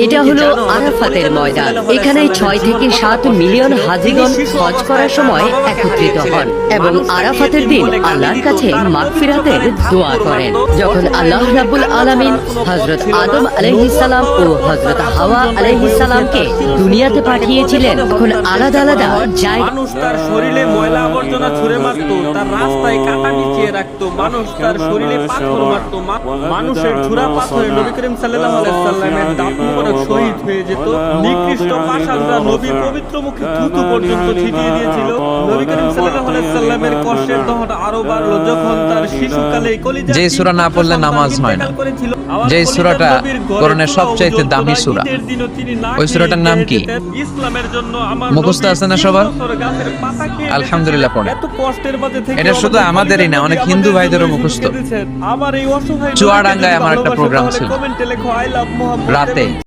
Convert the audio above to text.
এটা হলো আরাফাতের ময়দান। এখানে 6 থেকে 7 মিলিয়ন হাজিগণ হজ করার সময় একত্রিত হন এবং আরাফাতের দিন আল্লাহর কাছে মাগফিরাতের দোয়া করেন। যখন আল্লাহ রাব্বুল আলামিন হযরত আদম আলাইহিস সালাম ও হযরত হাওয়া আলাইহিস সালামকে দুনিয়াতে পাঠিয়েছিলেন, তখন আলাদা আলাদা মানুষ তার শরীরে ময়লা আবর্জনা ছুঁড়ে মারতো, তার রাস্তায় কাঁটা বিছিয়ে রাখতো, মানুষ তার শরীরে পাথর মারতো, মানুষের ছুরা পাথরে নবী করিম সাল্লাল্লাহু আলাইহি সাল্লামের দাঁত মোবারক শহীদ হয়ে যেত। নিকৃষ্ট পাষাণরা নবীর পবিত্র মুখে থুতু পর্যন্ত ছিটিয়ে দিয়েছিল। নবী করিম সাল্লাল্লাহু আলাইহি সাল্লামের কষ্টের দহন আরো বাড়লো যখন তার শিশুকালে কলিজা যে সূরা না পড়লে নামাজ হয় না, যে সূরাটা কোরআনের সবচাইতে দামি সূরা, ওই সূরাটার নাম কি? ইসলামের জন্য আমার মুখস্থ আছে না সবার? আলহামদুলিল্লাহ পড়ে। এটা শুধু আমাদেরই না, অনেক হিন্দু ভাইদেরও মুখস্থ। আমার এই অসহায় চুয়াডাঙ্গায় আমার একটা প্রোগ্রাম ছিল কমেন্টে লেখো আই লাভ মুহাম্মদ রাতে।